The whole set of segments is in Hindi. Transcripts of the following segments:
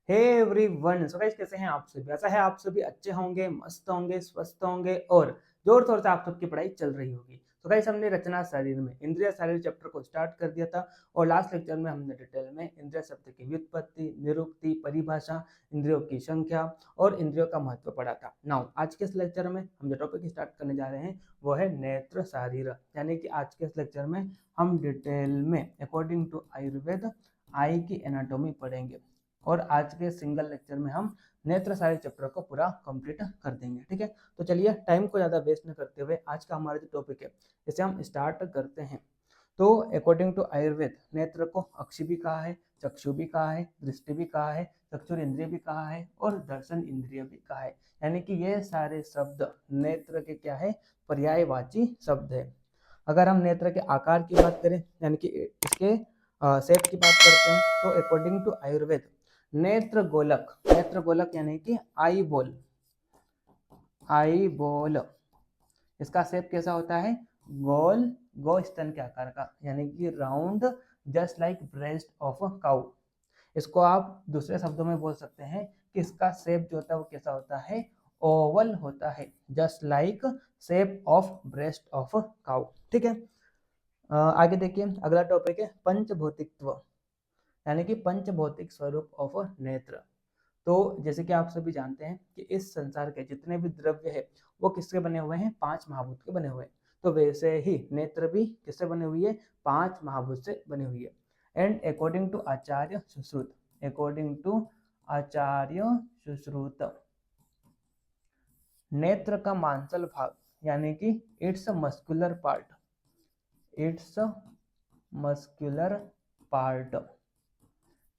हे एवरीवन, सो गाइस कैसे हैं आप सभी? ऐसा है आप सभी अच्छे होंगे, मस्त होंगे, स्वस्थ होंगे और जोर शोर से आप सबकी पढ़ाई चल रही होगी। तो गाइस हमने रचना शरीर में इंद्रिय शरीर चैप्टर को स्टार्ट कर दिया था और लास्ट लेक्चर में हमने डिटेल में इंद्रिय शब्द की व्युत्पत्ति, निरुक्ति, परिभाषा, इंद्रियों की संख्या और इंद्रियों का महत्व पढ़ा था। नाउ आज के इस लेक्चर में हम जो टॉपिक स्टार्ट करने जा रहे हैं वो है नेत्र शरीर, यानी कि आज के इस लेक्चर में हम डिटेल में अकॉर्डिंग टू आयुर्वेद आई की एनाटॉमी पढ़ेंगे और आज के सिंगल लेक्चर में हम नेत्र सारे चैप्टर को पूरा कंप्लीट कर देंगे। ठीक है, तो चलिए टाइम को ज़्यादा वेस्ट न करते हुए आज का हमारा जो टॉपिक है इसे हम स्टार्ट करते हैं। तो अकॉर्डिंग टू आयुर्वेद नेत्र को अक्षि भी कहा है, चक्षु भी कहा है, दृष्टि भी कहा है, चक्षुर इंद्रिय भी कहा है और दर्शन इंद्रिय भी कहा है। यानी कि ये सारे शब्द नेत्र के क्या है, पर्यायवाची शब्द है। अगर हम नेत्र के आकार की बात करें यानी कि इसके शेप की बात करते हैं तो अकॉर्डिंग टू आयुर्वेद नेत्र गोलक यानी कि आई बॉल इसका शेप कैसा होता है, गोल गो स्तन के आकार का, यानी कि round just like breast of a cow. इसको आप दूसरे शब्दों में बोल सकते हैं कि इसका शेप जो होता है वो कैसा होता है, ओवल होता है, just like shape of breast of cow. ठीक है, आगे देखिए अगला टॉपिक है पंचभौतिकत्व, यानी कि पंचभौतिक स्वरूप ऑफ नेत्र। तो जैसे कि आप सभी जानते हैं कि इस संसार के जितने भी द्रव्य है वो किसके बने हुए हैं, पांच महाभूत के बने हुए हैं। तो वैसे ही नेत्र भी किससे बने हुई है, पांच महाभूत से बनी हुई है। एंड अकॉर्डिंग टू आचार्य सुश्रुत नेत्र का मांसल भाग यानी कि इट्स मस्कुलर पार्ट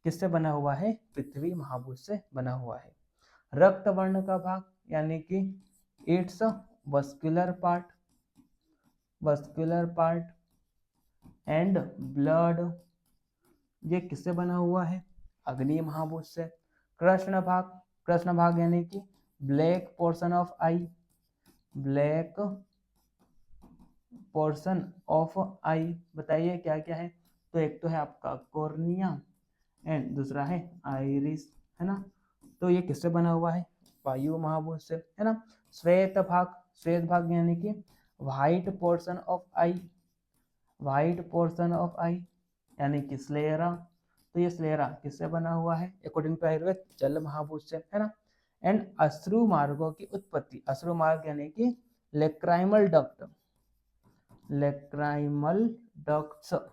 किससे बना हुआ है, पृथ्वी महाभूत से बना हुआ है। रक्त वर्ण का भाग यानी कि it's vascular part and blood ये किससे बना हुआ है, अग्नि महाभूत से। कृष्ण भाग यानी कि ब्लैक पोर्शन ऑफ आई, बताइए क्या क्या है। तो एक तो है आपका कॉर्निया एंड दूसरा है आइरिस, है ना। तो ये किससे बना हुआ है, वायु महाभूत से, है ना। श्वेत भाग यानी कि व्हाइट पोर्शन ऑफ आई यानी कि स्लेरा। तो ये स्लेरा किससे बना हुआ है, अकॉर्डिंग टू आयुर्वेद जल महाभूत से, है ना। एंड अश्रु मार्गों की उत्पत्ति, अश्रु मार्ग यानी कि लेक्राइमल डक्ट्स, तो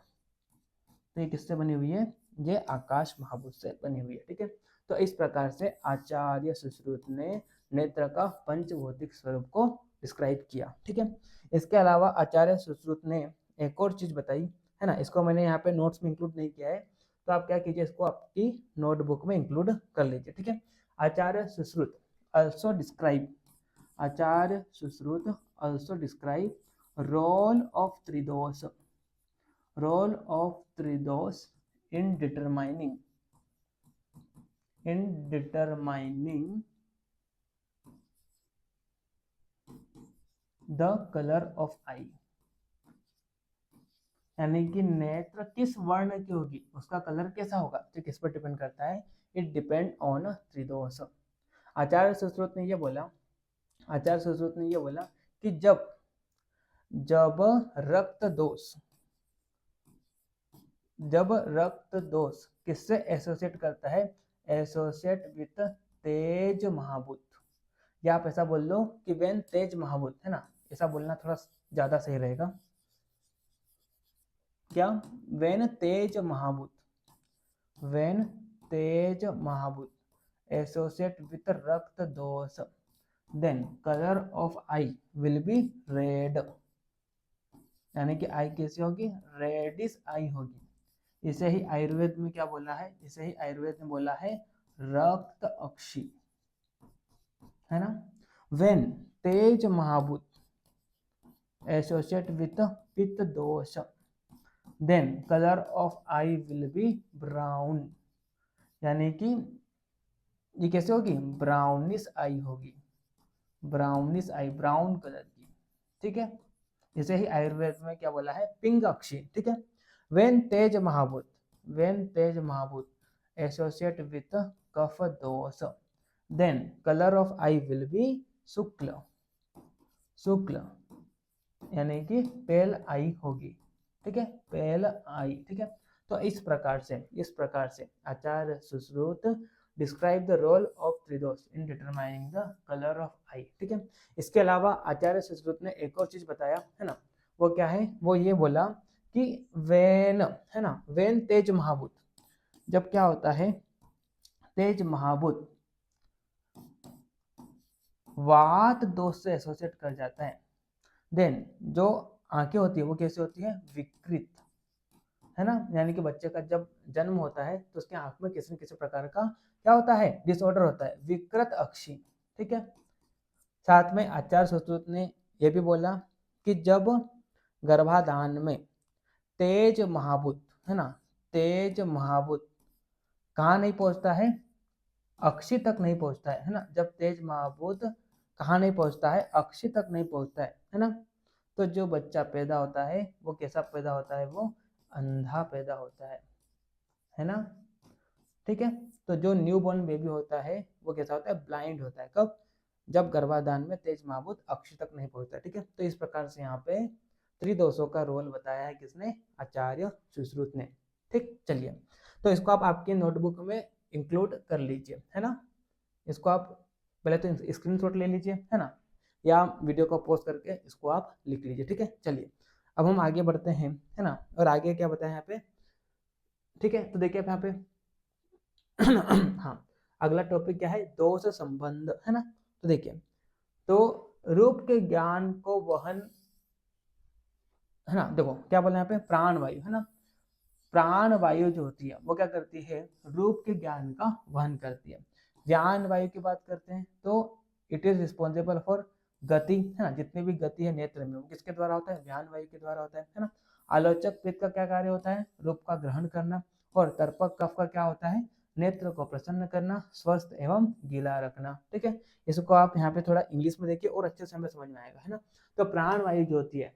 ये किससे बनी हुई है, ये आकाश महाभूत से बनी हुई है। ठीक है, तो इस प्रकार से आचार्य सुश्रुत ने नेत्र का पंचभौतिक स्वरूप को डिस्क्राइब किया। ठीक है, इसके अलावा आचार्य सुश्रुत ने एक और चीज बताई, है ना। इसको मैंने यहाँ पे नोट्स में इंक्लूड नहीं किया है, तो आप क्या कीजिए, इसको आपकी नोटबुक में इंक्लूड कर लीजिए। ठीक है, Acharya Sushruta also describe role of tridosha in determining the color of eye, यानी कि नेत्र किस वर्ण की होगी उसका कलर कैसा होगा, तो किस पर डिपेंड करता है, इट डिपेंड ऑन त्रिदोष। आचार्य सुश्रुत ने यह बोला कि जब रक्त दोष किससे एसोसिएट करता है, एसोसिएट विथ तेज महाभूत, या आप ऐसा बोल लो कि वेन तेज महाभूत, है ना। ऐसा बोलना थोड़ा ज्यादा सही रहेगा, क्या, वेन तेज महाभूत associate with rakta dosha then colour of eye will be red, यानी कि आई कैसी होगी, रेडिश आई होगी। इसे ही आयुर्वेद में क्या बोला है, इसे ही आयुर्वेद में बोला है रक्त अक्षी, है ना। वेन तेज महाभूत associate with pitta dosha then colour of eye will be brown, यानी कि ये कैसे होगी, ब्राउनिश आई होगी, ब्राउन कलर की। ठीक है, इसे ही आयुर्वेद में क्या बोला है, पिंक अक्षी। ठीक है, वेन तेज महाभूत associate with kapha dosha, then colour of eye will be shukla, shukla यानी कि पेल आई होगी, ठीक है, पेल आई, ठीक है। तो इस प्रकार से Acharya Sushruta describe the role of tridosha in determining the colour of eye, ठीक है। इसके अलावा आचार्य सुश्रुत ने एक और चीज बताया है ना, वो क्या है, वो ये बोला कि वेन है ना, वेन तेज महाभूत, जब क्या होता है तेज महाभूत वात दोष से एसोसिएट कर जाता है, देन जो आंखें होती है वो कैसे होती है, विकृत, है ना, यानी कि बच्चे का जब जन्म होता है तो उसके आंख में किसी न किसी प्रकार का क्या होता है, डिसऑर्डर होता है, विकृत अक्षी, ठीक है। साथ में आचार्य सुश्रुत ने यह भी बोला कि जब गर्भाधान में तेज महाभूत है ना, तेज महाभूत कहाँ नहीं पहुंचता है, अक्षी तक नहीं पहुंचता है ना, जब तेज महाभूत कहाँ नहीं पहुंचता है, अक्षी तक नहीं पहुंचता है ना, तो जो बच्चा पैदा होता है वो कैसा पैदा होता है, वो अंधा पैदा होता है ना, ठीक है। तो जो न्यूबॉर्न बेबी होता है वो कैसा होता है, ब्लाइंड होता है, कब, जब गर्भाधान में तेज महाभूत अक्षी तक नहीं पहुंचता, ठीक है। तो इस प्रकार से यहाँ पे त्रिदोषों का रोल बताया है किसने, आचार्य सुश्रुत ने, ठीक। चलिए, तो इसको आप आपकी नोटबुक में इंक्लूड कर लीजिए, है ना, इसको आप पहले तो स्क्रीनशॉट ले लीजिए, है ना, या वीडियो को पॉज करके इसको आप लिख लीजिए, ठीक है। चलिए अब हम आगे बढ़ते हैं, है ना, और आगे क्या बताया यहाँ पे, ठीक है। तो देखिए यहाँ पे हाँ, अगला टॉपिक क्या है, दोष संबंध, है ना। तो देखिए, तो रूप के ज्ञान को वहन, है ना, देखो क्या बोला यहाँ पे, प्राण वायु, है ना, प्राण वायु जो होती है वो क्या करती है, रूप के ज्ञान का वहन करती है। ज्ञान वायु की बात करते हैं तो इट इज रिस्पॉन्सिबल फॉर गति, है ना, जितनी भी गति है नेत्र में वो किसके द्वारा होता है, ज्ञान वायु के द्वारा होता है ना। आलोचक पित्त का क्या कार्य होता है, रूप का ग्रहण करना, और तर्पक कफ का क्या होता है, नेत्र को प्रसन्न करना, स्वस्थ एवं गीला रखना, ठीक है। इसको आप यहाँ पे थोड़ा इंग्लिश में देखिए और अच्छे से हमें समझ में आएगा, है ना। तो प्राण वायु जो होती है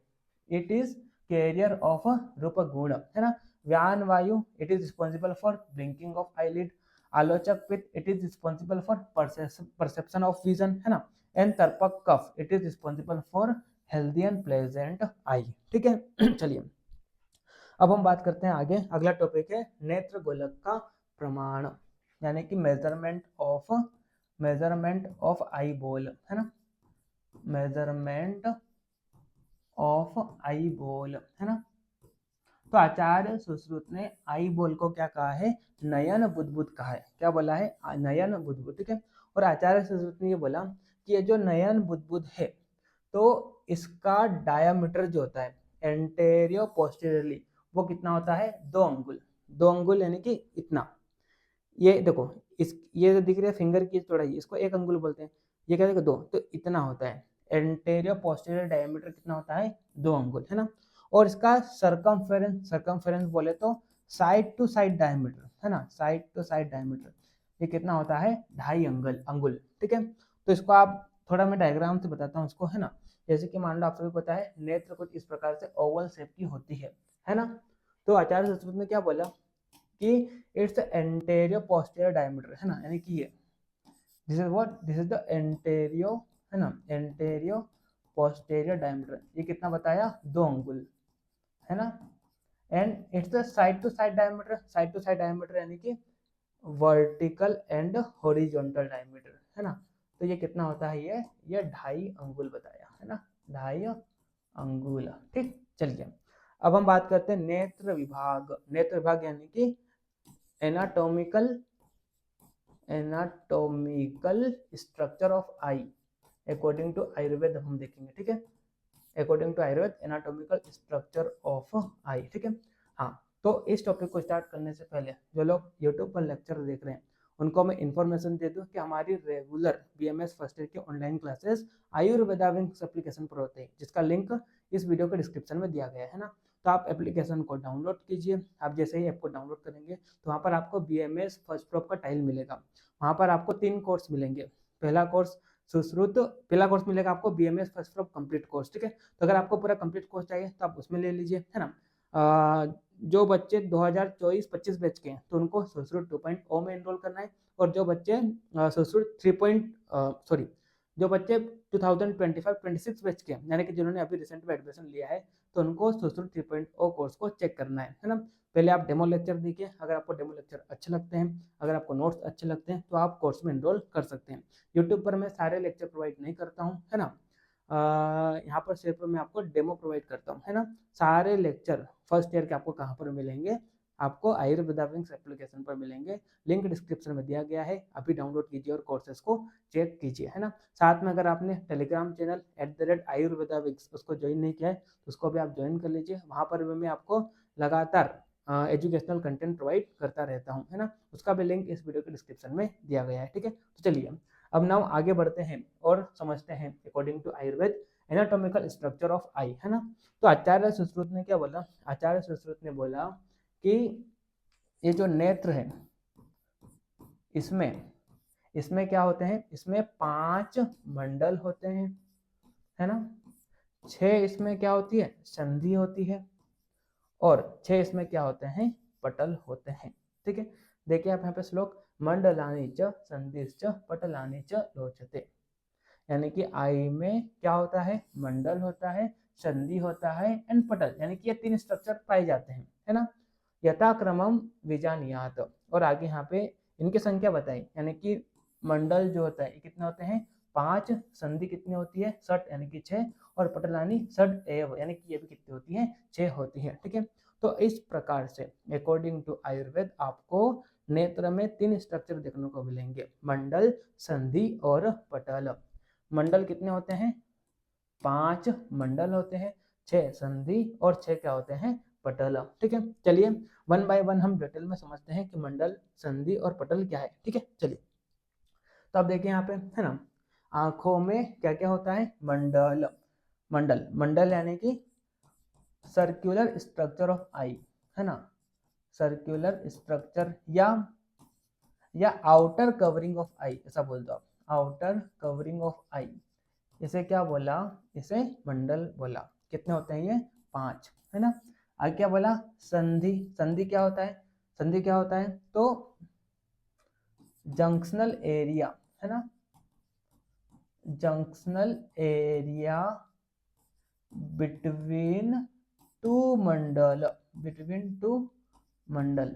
इट इज कैरियर ऑफ रूप गुण, है ना। Vyana vayu it is responsible for blinking of eyelid, alochaka pitta it is responsible for perception of vision, है ना, and tarpaka kapha it is responsible for healthy and pleasant eye, ठीक है। चलिए अब हम बात करते हैं आगे, अगला टॉपिक है नेत्र गोलक का प्रमाण, यानी कि मेजरमेंट ऑफ आई बॉल, है ना, मेजरमेंट ऑफ आई बॉल, है ना। तो आचार्य सुश्रुत ने आई बॉल को क्या कहा है, नयन बुद्बुद कहा है, क्या बोला है, नयन बुद्बुद, ठीक है। और आचार्य सुश्रुत ने ये बोला कि ये जो नयन बुद्बुद है तो इसका डायामीटर जो होता है एंटेरियो पोस्टीरियरली वो कितना होता है, 2 अंगुल, 2 अंगुल यानी कि इतना, ये देखो इस ये जो दिख रही है फिंगर की चौड़ाई इसको 1 अंगुल बोलते हैं, ये क्या देखो 2, तो इतना होता है, एंटेरियो पोस्टीरियर डायमीटर कितना होता है, 2 अंगुल, है ना। और इसका सरकमफेरेंस बोले तो साइड टू साइड डायमीटर, है ना, साइड टू साइड डायमीटर ये कितना होता है, 2.5 अंगुल, ठीक है। तो इसको आप थोड़ा मैं डायग्राम से बताता हूँ इसको, है ना। जैसे कि मान लो आप सभी को पता है नेत्र कुछ इस प्रकार से ओवल शेप की होती है ना। तो आचार्य सुश्रुत ने क्या बोला कि इट्स एंटेरियो पोस्टीरियर डायमीटर, है ना, यानी कि ये this is what, this is the anterior, है ना, एंटेरियो पोस्टीरियर डायमीटर, ये कितना बताया, 2 अंगुल, है ना। And it's the side to side diameter यानी कि वर्टिकल एंड हॉरिजॉन्टल डायमीटर, है ना। तो ये कितना होता है, ये 2.5 अंगुल बताया, है ना, 2.5 अंगुल, ठीक। चलिए अब हम बात करते हैं नेत्र विभाग यानी कि anatomical structure of eye according to Ayurveda हम देखेंगे, ठीक है, according to Ayurveda anatomical structure of eye, ठीक है। हाँ, तो इस टॉपिक को स्टार्ट करने से पहले जो लोग यूट्यूब पर लेक्चर देख रहे हैं उनको मैं इन्फॉर्मेशन दे दूं कि हमारी रेगुलर बीएमएस फर्स्ट ईयर की online classes Ayurveda wings application पर होते हैं, जिसका लिंक इस वीडियो के डिस्क्रिप्शन में दिया गया है ना। तो आप एप्लीकेशन को डाउनलोड कीजिए, आप जैसे ही ऐप को डाउनलोड करेंगे तो वहाँ पर आपको बीएमएस फर्स्ट प्रॉप का टाइल मिलेगा, वहाँ पर आपको 3 कोर्स मिलेंगे। पहला कोर्स मिलेगा आपको BMS first prop complete course, ठीक है। तो अगर आपको पूरा कंप्लीट कोर्स चाहिए तो आप उसमें ले लीजिए, है ना। जो बच्चे 2024-25 बैच के हैं तो उनको सुश्रुत 2.0 में एनरोल करना है, और जो बच्चे सुश्रुत 3 जो बच्चे 2025-26 बैच के यानी कि जिन्होंने अभी रिसेंट में एडमिशन लिया है तो उनको सुश्रुत 3.0 कोर्स को चेक करना है ना। पहले आप डेमो लेक्चर देखिए, अगर आपको डेमो लेक्चर अच्छे लगते हैं, अगर आपको नोट्स अच्छे लगते हैं तो आप कोर्स में एनरोल कर सकते हैं। यूट्यूब पर मैं सारे लेक्चर प्रोवाइड नहीं करता हूँ, है ना। यहाँ पर सिर्फ मैं आपको डेमो प्रोवाइड करता हूँ, है ना। सारे लेक्चर फर्स्ट ईयर के आपको कहाँ पर मिलेंगे, आपको आयुर्वेदा विंग्स एप्लीकेशन पर मिलेंगे। लिंक डिस्क्रिप्शन में दिया गया है, अभी डाउनलोड कीजिए और कोर्सेज को चेक कीजिए, है ना। साथ में अगर आपने टेलीग्राम चैनल @आयुर्वेदा विंग्स उसको ज्वाइन नहीं किया है तो उसको भी आप ज्वाइन कर लीजिए। वहाँ पर भी मैं आपको लगातार एजुकेशनल कंटेंट प्रोवाइड करता रहता हूँ, है ना। उसका भी लिंक इस वीडियो के डिस्क्रिप्शन में दिया गया है, ठीक है। तो चलिए अब नाउ आगे बढ़ते हैं और समझते हैं according to Ayurveda anatomical structure of eye, है ना। तो आचार्य सुश्रुत ने क्या बोला, आचार्य सुश्रुत ने बोला कि ये जो नेत्र है इसमें क्या होते हैं, इसमें 5 मंडल होते हैं, है ना। 6 इसमें क्या होती है, संधि होती है, और 6 इसमें क्या होते हैं, पटल होते हैं, ठीक है। देखिए आप यहाँ पे श्लोक, मंडलानि च संधिश्च पटलानि च लोचते, यानी कि आई में क्या होता है, मंडल होता है, संधि होता है एंड पटल, यानी कि ये 3 स्ट्रक्चर पाए जाते हैं, है ना। यथाक्रमम विजानियात, और आगे यहाँ पे इनकी संख्या बताई, यानी कि मंडल जो होता है कितने होते हैं, 5, संधि कितनी होती है, 6 यानी कि 6, और पटलानी 6 एव यानी कि ये भी कितनी होती है, 6 होती है, ठीक है। तो इस प्रकार से अकॉर्डिंग टू आयुर्वेद आपको नेत्र में 3 स्ट्रक्चर देखने को मिलेंगे, मंडल, संधि और पटल। मंडल कितने होते हैं, 5 मंडल होते हैं, 6 संधि और 6 क्या होते हैं, पटल, ठीक है। चलिए 1 बाय 1 हम डिटेल में समझते हैं कि मंडल, संधि और पटल क्या है, ठीक है। चलिए तो आप देखिए यहाँ पे, है ना, आंखों में क्या क्या होता है, मंडल, मंडल मंडल यानी कि सर्कुलर स्ट्रक्चर ऑफ आई, है ना, सर्कुलर स्ट्रक्चर या आउटर कवरिंग ऑफ आई, ऐसा बोल दो आप, आउटर कवरिंग ऑफ आई, इसे क्या बोला, इसे मंडल बोला। कितने होते हैं ये, 5, है ना। आगे क्या बोला, संधि, संधि क्या होता है, संधि क्या होता है, तो जंक्शनल एरिया, है ना, जंक्शनल एरिया बिटवीन 2 मंडल, बिटवीन 2 मंडल,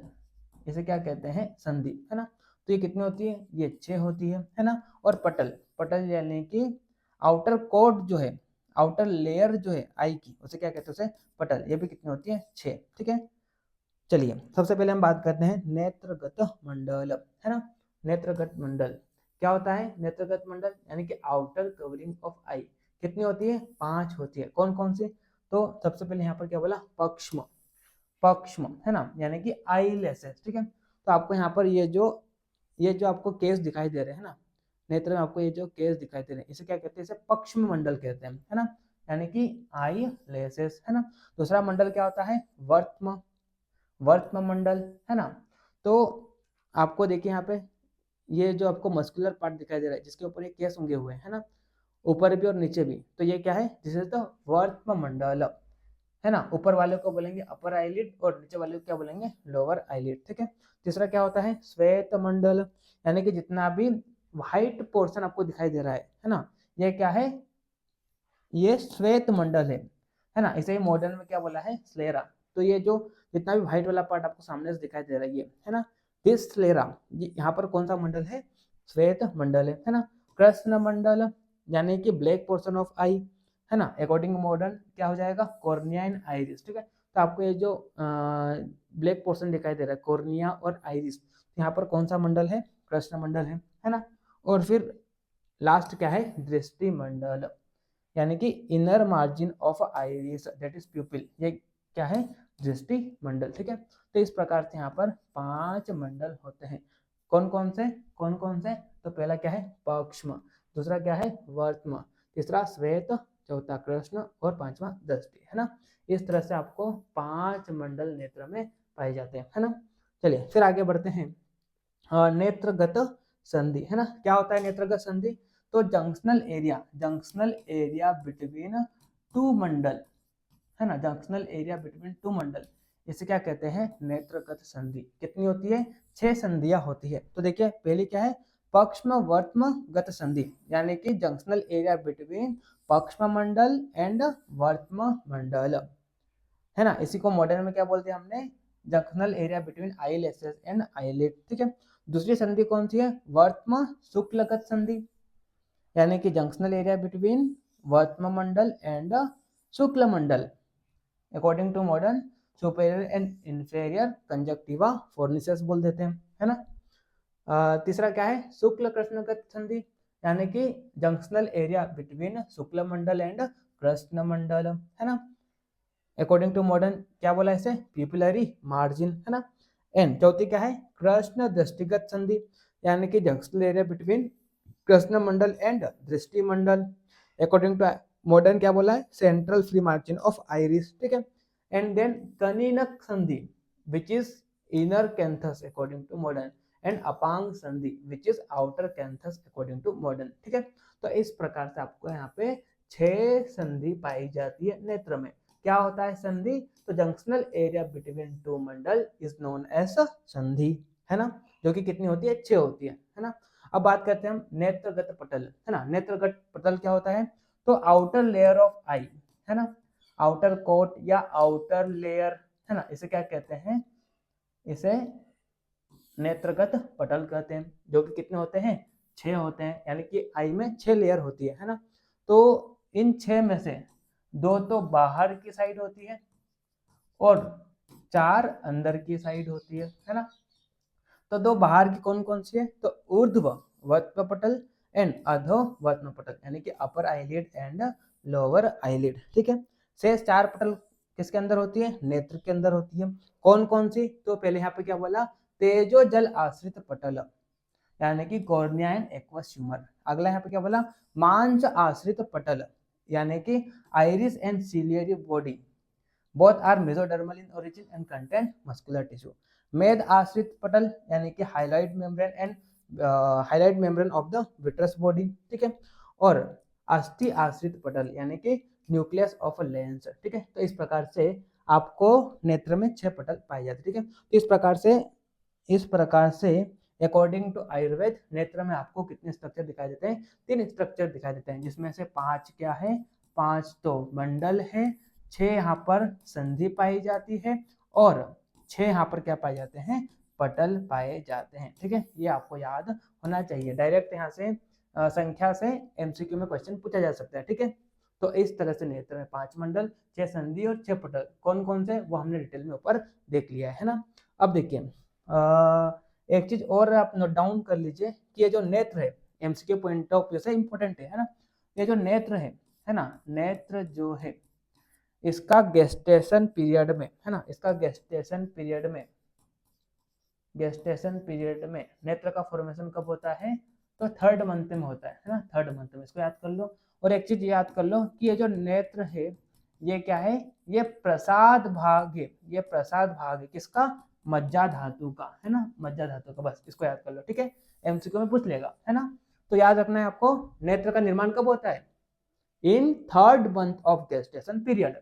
इसे क्या कहते हैं, संधि, है ना। तो ये कितनी होती है, ये 6 होती है ना। और पटल, पटल यानी कि आउटर कोट जो है, आउटर लेयर जो है आई की, उसे क्या कहते हैं, उसे पटल, ये भी कितनी होती है, 6, ठीक है। चलिए सबसे पहले हम बात करते हैं नेत्रगत मंडल, है ना। नेत्रगत मंडल क्या होता है, नेत्रगत मंडल यानी कि आउटर कवरिंग ऑफ आई कितनी होती है, 5 होती है। कौन कौन सी, तो सबसे पहले यहाँ पर क्या बोला, पक्ष्म, पक्ष्म, है ना, यानी कि आई लेसेस, ठीक है। तो आपको यहाँ पर ये जो आपको केस दिखाई दे रहे हैं ना, नेत्र में आपको ये जो केस दिखाई दे रहे हैं, इसे क्या कहते हैं, इसे पक्ष्म मंडल कहते हैं, है ना, यानी कि आई लेसेस, है ना। दूसरा मंडल क्या होता है, वर्त्म, वर्त्म मंडल, है ना। तो आपको देखिए यहाँ पे ये जो आपको मस्कुलर पार्ट दिखाई दे रहा है जिसके ऊपर ये केस उंगे हुए हैं, है ना, ऊपर भी और नीचे भी, तो ये क्या है, दिस इज द वर्त्म मंडल, है ना। ऊपर वाले को बोलेंगे अपर आईलिड और नीचे वाले को क्या बोलेंगे, लोअर आईलिड, ठीक है। तीसरा क्या होता है, श्वेत मंडल, यानी कि जितना भी व्हाइट पोर्शन आपको दिखाई दे रहा है ना, ये क्या है, ये श्वेत मंडल है ना। इसे मॉडर्न में क्या बोला है, स्लेरा। तो ये जो जितना भी व्हाइट वाला पार्ट आपको सामने से दिखाई दे रहा है ना, दिस स्लेरा, यहाँ पर कौन सा मंडल है, श्वेत मंडल है ना। कृष्ण मंडल यानी कि ब्लैक पोर्शन ऑफ आई, है ना, अकॉर्डिंग मॉडर्न क्या हो जाएगा, कॉर्निया एंड आइरिस, ठीक है। तो आपको ये जो ब्लैक पोर्शन दिखाई दे रहा है, कॉर्निया और आइरिस, यहाँ पर कौन सा मंडल है, कृष्ण मंडल है ना। और फिर लास्ट क्या है, दृष्टि मंडल, यानी कि inner margin of iris that is प्यूपिल, ये क्या है, दृष्टि मंडल, ठीक है। तो इस प्रकार से यहाँ पर 5 मंडल होते हैं। कौन कौन से, कौन कौन से, तो पहला क्या है, पक्ष्म, दूसरा क्या है, वर्त्म, तीसरा श्वेत, चौथा कृष्ण और 5वां दृष्टि, है ना। इस तरह से आपको 5 मंडल नेत्र में पाए जाते हैं, है ना। चलिए फिर आगे बढ़ते हैं, नेत्रगत संधि, है ना। क्या होता है नेत्रगत संधि, तो जंक्शनल एरिया बिटवीन 2 मंडल, है ना, जंक्शनल एरिया बिटवीन 2 मंडल, इसे क्या कहते हैं, नेत्रगत संधि। कितनी होती है, 6 संधियां होती है। तो देखिए पहली क्या है, पक्ष्मवर्त्मगत संधि, यानी कि जंक्शनल एरिया बिटवीन पक्ष्ममंडल एंड वर्त्ममंडल, है ना। इसी को मॉडर्न में क्या बोलते हैं हमने, junctional area between eyelashes and eyelid, ठीक है। दूसरी संधि कौन सी है, वर्त्म शुक्लगत संधि, यानी कि junctional area between vartmamandala and shuklamandala according to modern superior and inferior conjunctiva fornices बोल देते हैं, है ना। तीसरा क्या है, शुक्ल कृष्णगत संधि, यानी कि junctional area between shukla mandala and krishna mandala, है ना। अकॉर्डिंग टू मॉडर्न क्या बोला इसे, पिपुलरी मार्जिन, है ना। एंड चौथी क्या है, कृष्ण दृष्टिगत संधि, यानी कि junctional area between krishna mandala and drishti mandala. According to modern क्या बोला है, central free margin of iris, ठीक है। And then kaninaka sandhi which is inner canthus according to modern, and apanga sandhi which is outer canthus according to modern, ठीक है। तो इस प्रकार से आपको यहाँ पे 6 संधि पाई जाती है नेत्र में। क्या होता है संधि, तो junctional area between two mandal is known as sandhi, है ना, जो कि कितनी होती है, 6 होती है ना। अब बात करते हैं हम नेत्रगत पटल, है ना। नेत्रगत पटल क्या होता है, तो आउटर लेयर ऑफ आई, है ना, आउटर कोट या आउटर लेयर, है ना, इसे क्या कहते हैं, इसे नेत्रगत पटल कहते हैं, जो कि कितने होते हैं, 6 होते हैं, यानी कि आई में 6 लेयर होती है ना। तो इन 6 में से 2 तो बाहर की साइड होती है और 4 अंदर की साइड होती है ना। तो 2 बाहर की कौन कौन सी है, तो ऊर्ध्व वर्त्म पटल एंड अधो वर्त्म पटल, यानी कि upper eyelid and lower eyelid, ठीक है। शेष 4 पटल किसके अंदर होती है, नेत्र के अंदर होती है। कौन कौन सी, तो पहले यहाँ पे क्या बोला, तेजो जल आश्रित पटल, यानी कि कॉर्निया एंड एक्वस ह्यूमर। अगला यहाँ पे क्या बोला, मांस आश्रित पटल, यानी कि iris and ciliary body, both are mesodermal in origin and content muscular tissue. मेद आश्रित पटल, यानी कि hyaloid membrane and hyaloid membrane of the vitreous body, ठीक है। और अस्थि आश्रित पटल, यानी कि न्यूक्लियस ऑफ अ लेंस, ठीक है। तो इस प्रकार से आपको नेत्र में 6 पटल पाए जाते हैं, ठीक है। तो इस प्रकार से अकॉर्डिंग टू आयुर्वेद नेत्र में आपको कितने स्ट्रक्चर दिखाई देते हैं, 3 स्ट्रक्चर दिखाई देते हैं, जिसमें से 5 क्या है, 5 तो मंडल है, 6 यहाँ पर संधि पाई जाती है और 6 यहाँ पर क्या पाए जाते हैं, पटल पाए जाते हैं, ठीक है। ये आपको याद होना चाहिए, डायरेक्ट यहाँ से संख्या से एमसीक्यू में क्वेश्चन पूछा जा सकता है, ठीक है। तो इस तरह से नेत्र में 5 मंडल, 6 संधि और 6 पटल कौन कौन से, वो हमने डिटेल में ऊपर देख लिया है ना। अब देखिए एक चीज और आप नोट डाउन कर लीजिए कि ये जो नेत्र है एमसीक्यू पॉइंट ऑफ व्यू से इंपॉर्टेंट है ना। ये जो नेत्र है ना, नेत्र जो है इसका गेस्टेशन पीरियड में, है ना, इसका गेस्टेशन पीरियड में नेत्र का फॉर्मेशन कब होता है, तो 3rd मंथ में होता है ना, 3rd मंथ में, इसको याद कर लो। और एक चीज याद कर लो कि ये जो नेत्र है ये क्या है, ये प्रसाद भाग है, ये प्रसाद भाग है किसका, मज्जा धातु का, है ना, मज्जा धातु का, बस इसको याद कर लो, ठीक है। एमसीक्यू में पूछ लेगा, है ना। तो याद रखना है आपको, नेत्र का निर्माण कब होता है, इन 3rd month of gestation period.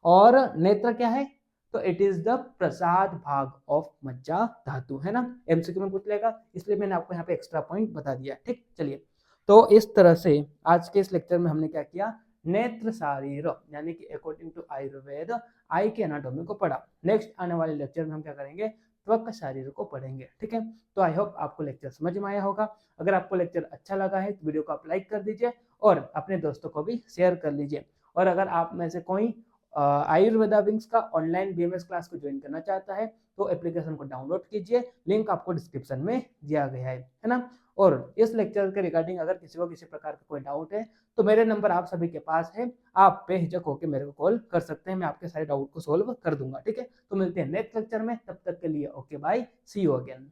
और नेत्र क्या है, तो इट इज द प्रसाद भाग ऑफ मज्जा धातु, है ना। एमसीक्यू में पूछ लेगा, इसलिए मैंने आपको यहाँ पे एक्स्ट्रा पॉइंट बता दिया, ठीक। चलिए, तो इस तरह से आज के इस लेक्चर में हमने क्या किया, नेत्र शारीर, यानी कि अकॉर्डिंग टू आयुर्वेद आई के एनाटॉमी को पढ़ा। नेक्स्ट आने वाले लेक्चर में हम क्या करेंगे, त्वक शारीर को पढ़ेंगे, ठीक है। तो आई होप आपको लेक्चर समझ में आया होगा। अगर आपको लेक्चर अच्छा लगा है तो वीडियो को आप लाइक कर दीजिए और अपने दोस्तों को भी शेयर कर लीजिए। और अगर आप में से कोई आयुर्वेदा विंग्स का ऑनलाइन बीएमएस क्लास को ज्वाइन करना चाहता है तो एप्लीकेशन को डाउनलोड कीजिए, लिंक आपको डिस्क्रिप्शन में दिया गया है ना। और इस लेक्चर के रिगार्डिंग अगर किसी को किसी प्रकार का कोई डाउट है तो मेरे नंबर आप सभी के पास है, आप बेहिचक होकर मेरे को कॉल कर सकते हैं, मैं आपके सारे डाउट को सोल्व कर दूंगा, ठीक है। तो मिलते हैं नेक्स्ट लेक्चर में, तब तक के लिए okay bye, see you again.